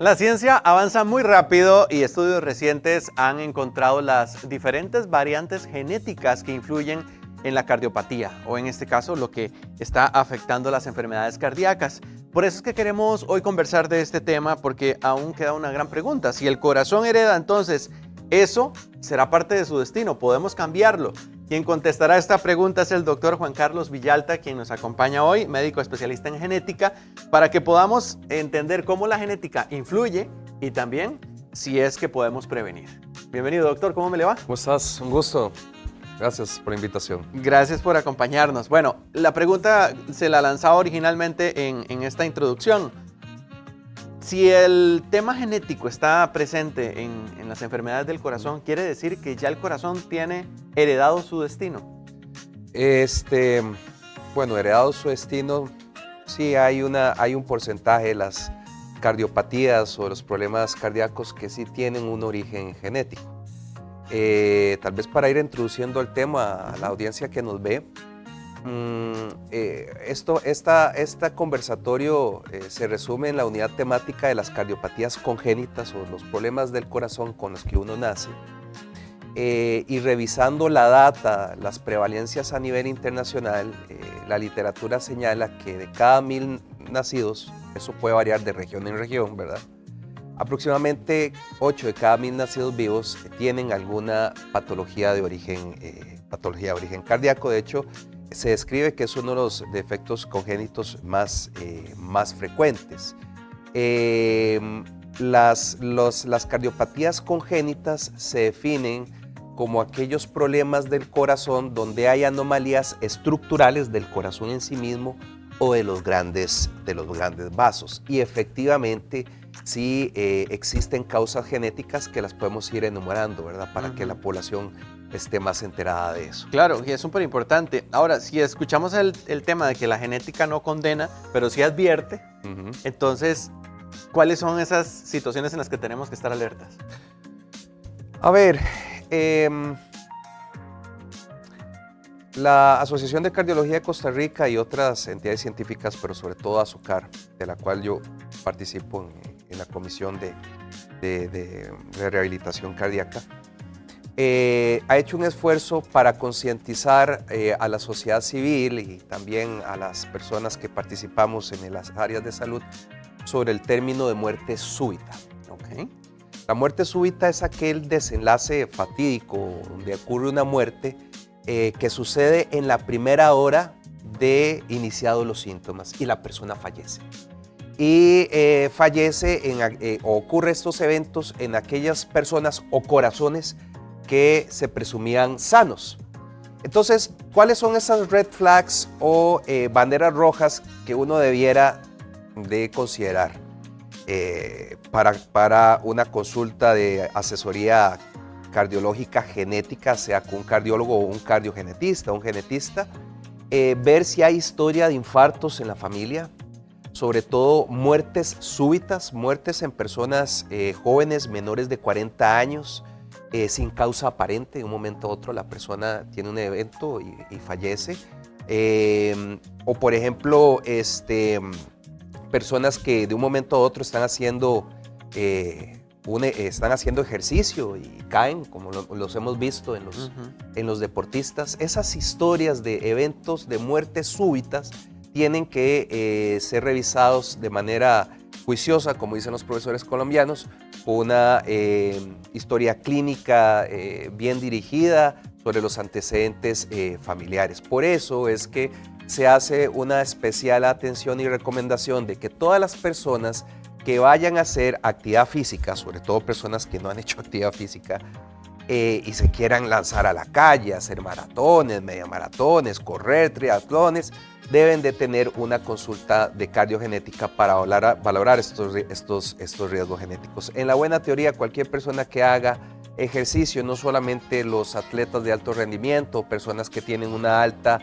La ciencia avanza muy rápido y estudios recientes han encontrado las diferentes variantes genéticas que influyen en la cardiopatía, o en este caso lo que está afectando las enfermedades cardíacas. Por eso es que queremos hoy conversar de este tema, porque aún queda una gran pregunta. Si el corazón hereda, entonces, ¿eso será parte de su destino? ¿Podemos cambiarlo? Quien contestará esta pregunta es el doctor Juan Carlos Villalta, quien nos acompaña hoy, médico especialista en genética, para que podamos entender cómo la genética influye y también si es que podemos prevenir. Bienvenido, doctor, ¿cómo me le va? ¿Cómo estás? Un gusto. Gracias por la invitación. Gracias por acompañarnos. Bueno, la pregunta se la lanzaba originalmente en esta introducción. Si el tema genético está presente en las enfermedades del corazón, ¿quiere decir que ya el corazón tiene heredado su destino? Bueno, heredado su destino, sí hay un porcentaje de las cardiopatías o los problemas cardíacos que sí tienen un origen genético. Tal vez para ir introduciendo el tema a la audiencia que nos ve, este conversatorio se resume en la unidad temática de las cardiopatías congénitas o los problemas del corazón con los que uno nace. Y revisando la data, las prevalencias a nivel internacional, la literatura señala que de cada 1000 nacidos, eso puede variar de región en región, ¿verdad? Aproximadamente 8 de cada 1000 nacidos vivos tienen alguna patología de origen cardíaco. De hecho, se describe que es uno de los defectos congénitos más frecuentes. Las cardiopatías congénitas se definen como aquellos problemas del corazón donde hay anomalías estructurales del corazón en sí mismo o de los grandes vasos. Y efectivamente, sí existen causas genéticas que las podemos ir enumerando, ¿verdad? Para que la población esté más enterada de eso. Claro, y es súper importante. Ahora, si escuchamos el tema de que la genética no condena, pero sí advierte, entonces, ¿cuáles son esas situaciones en las que tenemos que estar alertas? A ver, la Asociación de Cardiología de Costa Rica y otras entidades científicas, pero sobre todo ASOCAR, de la cual yo participo en la Comisión de Rehabilitación Cardíaca, ha hecho un esfuerzo para concientizar a la sociedad civil y también a las personas que participamos en las áreas de salud sobre el término de muerte súbita. ¿Okay? La muerte súbita es aquel desenlace fatídico donde ocurre una muerte que sucede en la primera hora de iniciados los síntomas y la persona fallece. Y ocurre estos eventos en aquellas personas o corazones que se presumían sanos. Entonces, ¿cuáles son esas red flags o banderas rojas que uno debiera de considerar para una consulta de asesoría cardiológica genética, sea con un cardiólogo o un cardiogenetista, un genetista? Ver si hay historia de infartos en la familia, sobre todo muertes súbitas, muertes en personas jóvenes menores de 40 años, sin causa aparente. De un momento a otro la persona tiene un evento y fallece. O por ejemplo, personas que de un momento a otro están haciendo ejercicio y caen, como los hemos visto en los deportistas. Esas historias de eventos de muertes súbitas tienen que ser revisados de manera juiciosa, como dicen los profesores colombianos, con una historia clínica bien dirigida sobre los antecedentes familiares. Por eso es que se hace una especial atención y recomendación de que todas las personas que vayan a hacer actividad física, sobre todo personas que no han hecho actividad física y se quieran lanzar a la calle, hacer maratones, media maratones, correr, triatlones, deben de tener una consulta de cardiogenética para valorar estos riesgos genéticos. En la buena teoría, cualquier persona que haga ejercicio, no solamente los atletas de alto rendimiento, personas que tienen una alta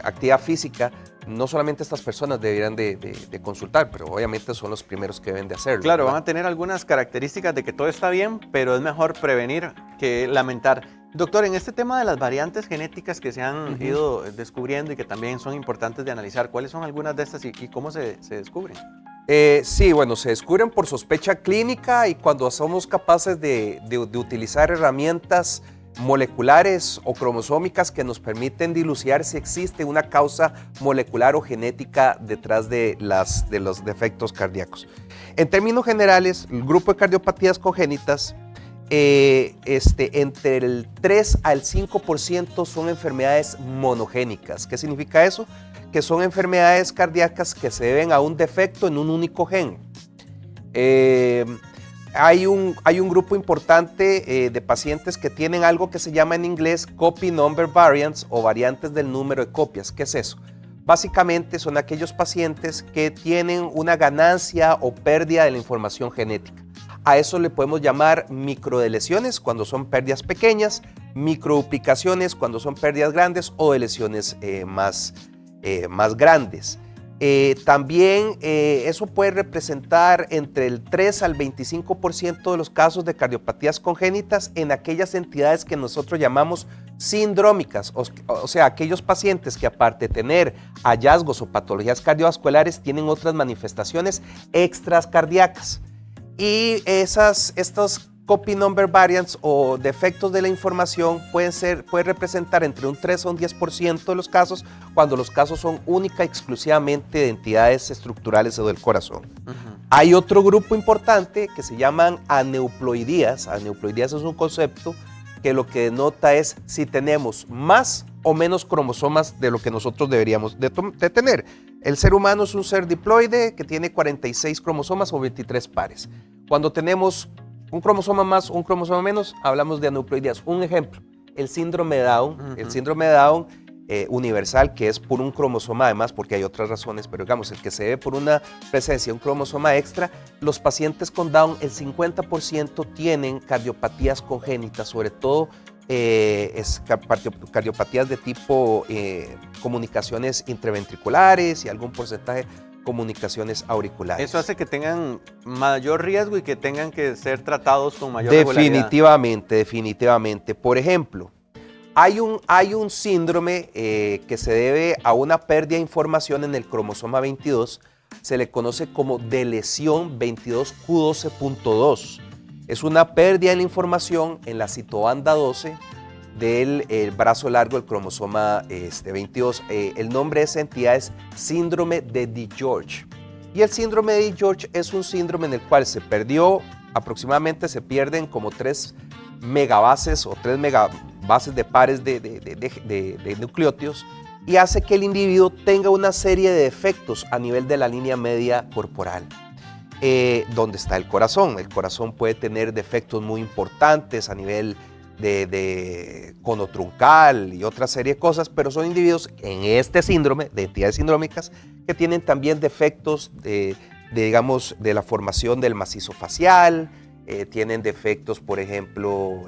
actividad física, no solamente estas personas deberían de consultar, pero obviamente son los primeros que deben de hacerlo. Claro, ¿verdad? van a tener algunas características de que todo está bien, pero es mejor prevenir que lamentar. Doctor, en este tema de las variantes genéticas que se han ido descubriendo y que también son importantes de analizar, ¿cuáles son algunas de estas y cómo se descubren? Sí, bueno, se descubren por sospecha clínica y cuando somos capaces de utilizar herramientas moleculares o cromosómicas que nos permiten dilucidar si existe una causa molecular o genética detrás de los defectos cardíacos. En términos generales, el grupo de cardiopatías congénitas, entre el 3 al 5% son enfermedades monogénicas. ¿Qué significa eso? Que son enfermedades cardíacas que se deben a un defecto en un único gen. Hay un grupo importante de pacientes que tienen algo que se llama en inglés copy number variants o variantes del número de copias. ¿Qué es eso? Básicamente son aquellos pacientes que tienen una ganancia o pérdida de la información genética. A eso le podemos llamar microdeleciones cuando son pérdidas pequeñas, microduplicaciones cuando son pérdidas grandes o de lesiones más grandes. También eso puede representar entre el 3 al 25% de los casos de cardiopatías congénitas en aquellas entidades que nosotros llamamos sindrómicas, o sea, aquellos pacientes que aparte de tener hallazgos o patologías cardiovasculares tienen otras manifestaciones extras cardíacas. Y estos copy number variants o defectos de la información puede representar entre un 3 a un 10% de los casos cuando los casos son única y exclusivamente de entidades estructurales o del corazón. Hay otro grupo importante que se llaman aneuploidías. Aneuploidías es un concepto que lo que denota es si tenemos más o menos cromosomas de lo que nosotros deberíamos de tener. El ser humano es un ser diploide que tiene 46 cromosomas o 23 pares. Cuando tenemos un cromosoma más, un cromosoma menos, hablamos de aneuploidías. Un ejemplo, el síndrome de Down, el síndrome de Down universal, que es por un cromosoma además, porque hay otras razones, pero digamos, el que se ve por una presencia de un cromosoma extra, los pacientes con Down, el 50% tienen cardiopatías congénitas, sobre todo cardiopatías de tipo comunicaciones intraventriculares y algún porcentaje comunicaciones auriculares. Eso hace que tengan mayor riesgo y que tengan que ser tratados con mayor regularidad. Definitivamente. Por ejemplo, hay un síndrome que se debe a una pérdida de información en el cromosoma 22, se le conoce como delesión 22q12.2. Es una pérdida de la información en la citobanda 12 del brazo largo del cromosoma 22. El nombre de esa entidad es síndrome de DiGeorge. Y el síndrome de DiGeorge es un síndrome en el cual se pierden como 3 megabases o 3 megabases de pares de nucleótidos y hace que el individuo tenga una serie de defectos a nivel de la línea media corporal. ¿Dónde está el corazón? El corazón puede tener defectos muy importantes a nivel de cono truncal y otra serie de cosas, pero son individuos en este síndrome, de entidades sindrómicas, que tienen también defectos digamos, de la formación del macizo facial, tienen defectos, por ejemplo,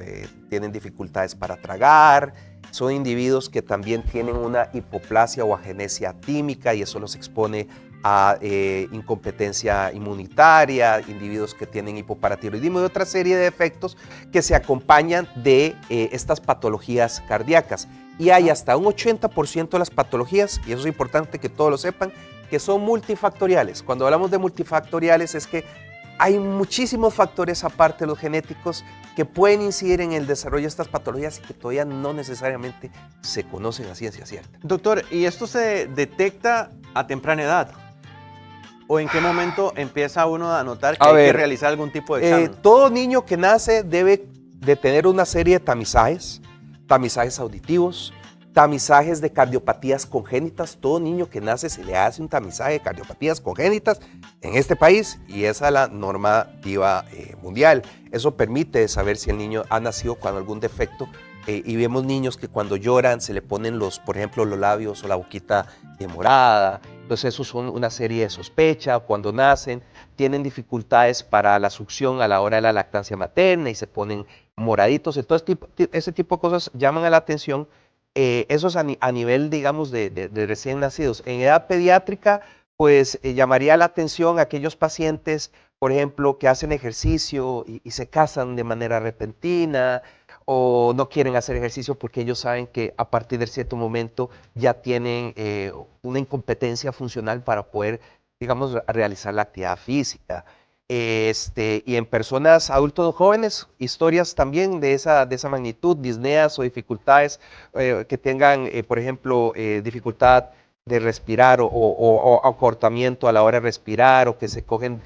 tienen dificultades para tragar, son individuos que también tienen una hipoplasia o agenesia tímica y eso los expone a incompetencia inmunitaria, individuos que tienen hipoparatiroidismo y otra serie de defectos que se acompañan de estas patologías cardíacas. Y hay hasta un 80% de las patologías, y eso es importante que todos lo sepan, que son multifactoriales. Cuando hablamos de multifactoriales es que hay muchísimos factores aparte de los genéticos que pueden incidir en el desarrollo de estas patologías y que todavía no necesariamente se conocen a ciencia cierta. Doctor, ¿y esto se detecta a temprana edad? ¿O en qué momento empieza uno a notar que hay que realizar algún tipo de examen? Todo niño que nace debe de tener una serie de tamizajes auditivos, tamizajes de cardiopatías congénitas. Todo niño que nace se le hace un tamizaje de cardiopatías congénitas en este país y esa es la normativa mundial. Eso permite saber si el niño ha nacido con algún defecto y vemos niños que cuando lloran se le ponen por ejemplo, los labios o la boquita morada. Entonces, eso son una serie de sospechas. Cuando nacen, tienen dificultades para la succión a la hora de la lactancia materna y se ponen moraditos. Entonces, ese tipo de cosas llaman la atención. Eso es a nivel, digamos, de recién nacidos. En edad pediátrica, pues llamaría la atención a aquellos pacientes, por ejemplo, que hacen ejercicio y se casan de manera repentina, o no quieren hacer ejercicio porque ellos saben que a partir de cierto momento ya tienen una incompetencia funcional para poder digamos, a realizar la actividad física. Y en personas adultos jóvenes, historias también de esa magnitud, disneas o dificultades que tengan, por ejemplo, dificultad de respirar o acortamiento a la hora de respirar o que se cogen,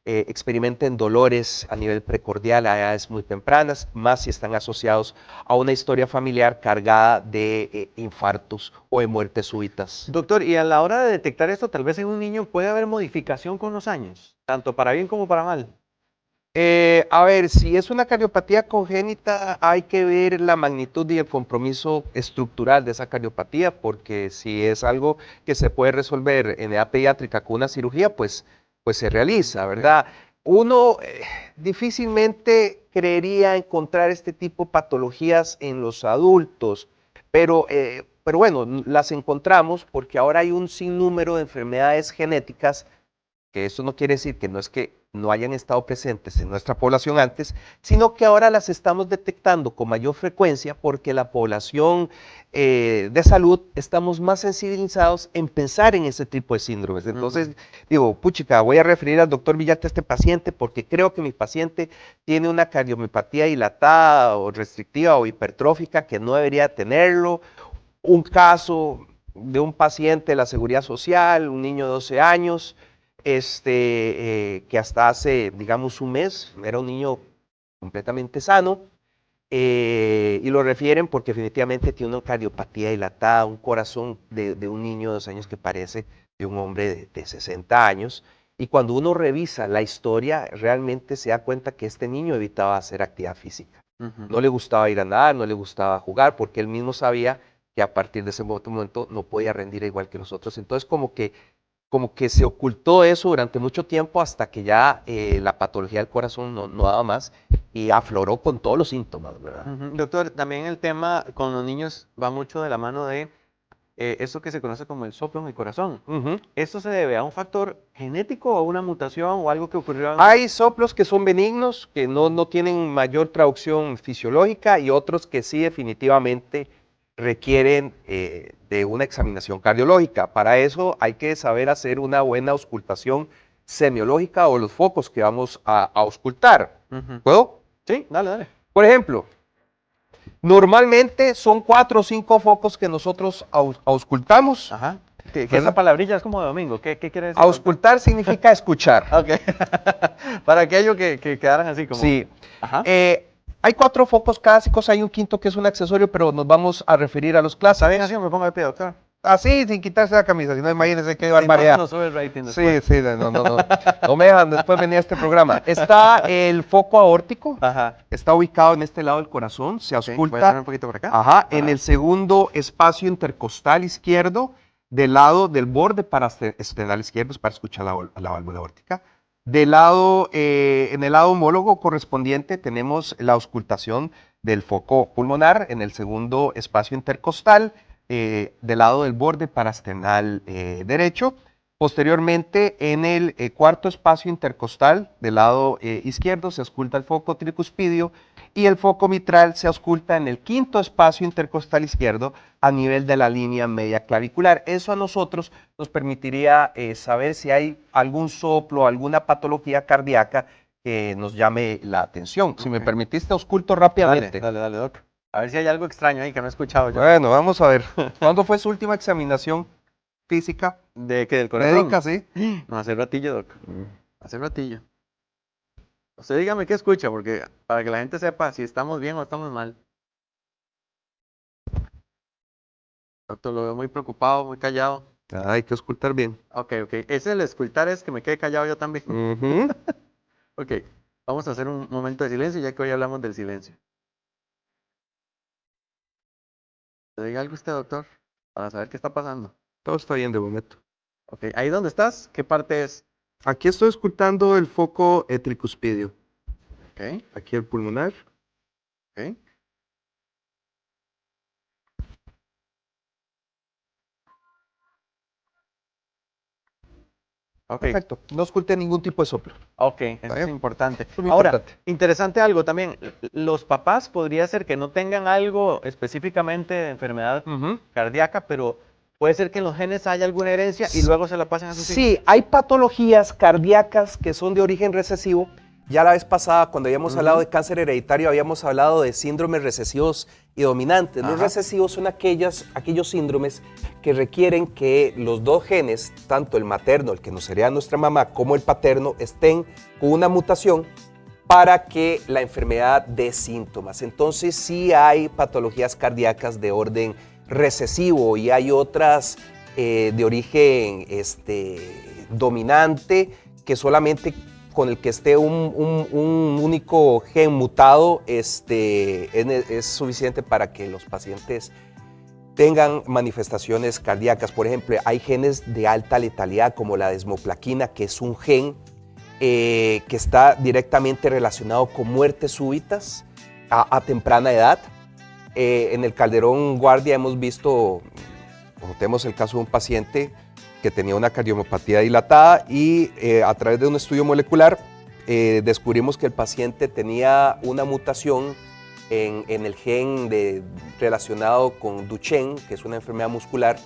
experimenten dolores a nivel precordial a edades muy tempranas, más si están asociados a una historia familiar cargada de infartos o de muertes súbitas. Doctor, y a la hora de detectar esto, tal vez en un niño puede haber modificación con los años, tanto para bien como para mal. A ver, si es una cardiopatía congénita, hay que ver la magnitud y el compromiso estructural de esa cardiopatía, porque si es algo que se puede resolver en edad pediátrica con una cirugía, pues se realiza, ¿verdad? Uno difícilmente creería encontrar este tipo de patologías en los adultos, pero bueno, las encontramos porque ahora hay un sinnúmero de enfermedades genéticas que eso no quiere decir que no es que no hayan estado presentes en nuestra población antes, sino que ahora las estamos detectando con mayor frecuencia porque la población de salud estamos más sensibilizados en pensar en ese tipo de síndromes. Entonces, digo, puchica, voy a referir al doctor Villarte a este paciente porque creo que mi paciente tiene una cardiomiopatía dilatada o restrictiva o hipertrófica que no debería tenerlo. Un caso de un paciente de la Seguridad Social, un niño de 12 años, que hasta hace, digamos, un mes era un niño completamente sano, y lo refieren porque definitivamente tiene una cardiopatía dilatada, un corazón de un niño de 2 años que parece de un hombre de 60 años, y cuando uno revisa la historia, realmente se da cuenta que este niño evitaba hacer actividad física. No le gustaba ir a nadar, no le gustaba jugar, porque él mismo sabía que a partir de ese momento no podía rendir igual que nosotros. Entonces, como que se ocultó eso durante mucho tiempo hasta que ya la patología del corazón no daba más y afloró con todos los síntomas, ¿verdad? Doctor, también el tema con los niños va mucho de la mano de eso que se conoce como el soplo en el corazón. ¿Esto se debe a un factor genético o a una mutación o algo que ocurrió? Hay soplos que son benignos, que no tienen mayor traducción fisiológica y otros que sí definitivamente requieren de una examinación cardiológica. Para eso hay que saber hacer una buena auscultación semiológica o los focos que vamos a auscultar. ¿Puedo? Sí, dale, dale. Por ejemplo, normalmente son 4 o 5 focos que nosotros auscultamos. Ajá. Que esa palabrilla es como de domingo. ¿Qué quiere decir? Auscultar significa escuchar. Ok. Para aquellos que quedaran así como. Sí. Ajá. Hay 4 focos clásicos, hay un quinto que es un accesorio, pero nos vamos a referir a los clásicos. ¿Saben así o me pongo de pie, doctor? Así, sin quitarse la camisa, si no, imagínense qué barbaridad. No sube el rating después. Sí, no me dejan después venir a este programa. Está el foco aórtico, Ajá. está ubicado en este lado del corazón, se ausculta. Voy a hacer un poquito por acá. Ajá, en el segundo espacio intercostal izquierdo, del lado del borde paraesternal izquierdo, para escuchar la válvula aórtica. En el lado homólogo correspondiente tenemos la auscultación del foco pulmonar en el segundo espacio intercostal, del lado del borde paraesternal derecho. Posteriormente, en el cuarto espacio intercostal del lado izquierdo se ausculta el foco tricuspidio y el foco mitral se ausculta en el quinto espacio intercostal izquierdo a nivel de la línea media clavicular. Eso a nosotros nos permitiría saber si hay algún soplo, alguna patología cardíaca que nos llame la atención. Si me permitiste, ausculto rápidamente. Dale, doc. A ver si hay algo extraño ahí que no he escuchado yo. Bueno, vamos a ver. ¿Cuándo fue su última examinación física? ¿De qué? ¿Del corazón? Médica, sí. No, hace ratillo, doc. Hace ratillo. Usted dígame qué escucha, porque para que la gente sepa si estamos bien o estamos mal. Doctor, lo veo muy preocupado, muy callado. Hay que auscultar bien. Ok. Ese el escultar es que me quede callado yo también. Ok, vamos a hacer un momento de silencio, ya que hoy hablamos del silencio. ¿Te diga algo usted, doctor? Para saber qué está pasando. Todo está bien de momento. Ok, ¿ahí dónde estás? ¿Qué parte es? Aquí estoy auscultando el foco tricuspidio. Ok. Aquí el pulmonar. Ok. Perfecto. No ausculté ningún tipo de soplo. Ok, eso es importante. Es muy Ahora, importante. interesante algo también. Los papás podría ser que no tengan algo específicamente de enfermedad cardíaca, pero ¿Puede ser que en los genes haya alguna herencia y luego se la pasen a sus hijos? Sí, hay patologías cardíacas que son de origen recesivo. Ya la vez pasada, cuando habíamos hablado de cáncer hereditario, habíamos hablado de síndromes recesivos y dominantes. Los recesivos son aquellos síndromes que requieren que los dos genes, tanto el materno, el que nos sería nuestra mamá, como el paterno, estén con una mutación para que la enfermedad dé síntomas. Entonces sí hay patologías cardíacas de orden recesivo y hay otras de origen dominante que solamente con el que esté un único gen mutado es suficiente para que los pacientes tengan manifestaciones cardíacas. Por ejemplo, hay genes de alta letalidad como la desmoplaquina, que es un gen que está directamente relacionado con muertes súbitas a temprana edad. En el Calderón Guardia hemos visto, tenemos el caso de un paciente que tenía una cardiomopatía dilatada y a través de un estudio molecular descubrimos que el paciente tenía una mutación en el gen relacionado con Duchenne, que es una enfermedad muscular,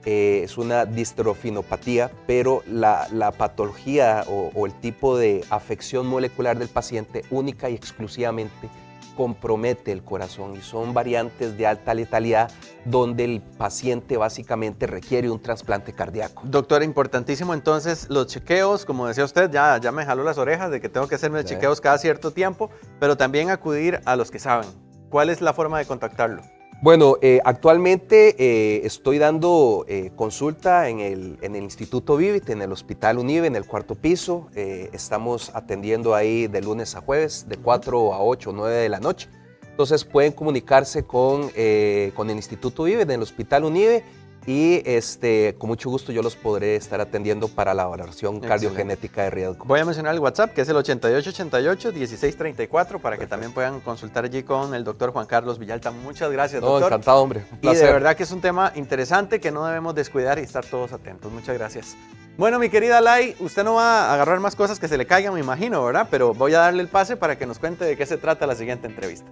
es una distrofinopatía, pero la patología o el tipo de afección molecular del paciente única y exclusivamente compromete el corazón y son variantes de alta letalidad donde el paciente básicamente requiere un trasplante cardíaco. Doctor, importantísimo entonces los chequeos, como decía usted, ya me jaló las orejas de que tengo que hacerme chequeos cada cierto tiempo, pero también acudir a los que saben. ¿Cuál es la forma de contactarlo? Bueno, actualmente estoy dando consulta en el Instituto Vivit, en el Hospital Unive, en el 4º piso. Estamos atendiendo ahí de lunes a jueves, de 4 a 8 o 9 de la noche. Entonces pueden comunicarse con el Instituto Vivit, en el Hospital Unive, y con mucho gusto yo los podré estar atendiendo para la valoración cardiogenética de riesgo. Voy a mencionar el WhatsApp, que es el 8888-1634, para que también puedan consultar allí con el doctor Juan Carlos Villalta. Muchas gracias, doctor. Encantado, hombre. Un placer. Y de verdad que es un tema interesante que no debemos descuidar y estar todos atentos. Muchas gracias. Bueno, mi querida Lai, usted no va a agarrar más cosas que se le caigan, me imagino, ¿verdad? Pero voy a darle el pase para que nos cuente de qué se trata la siguiente entrevista.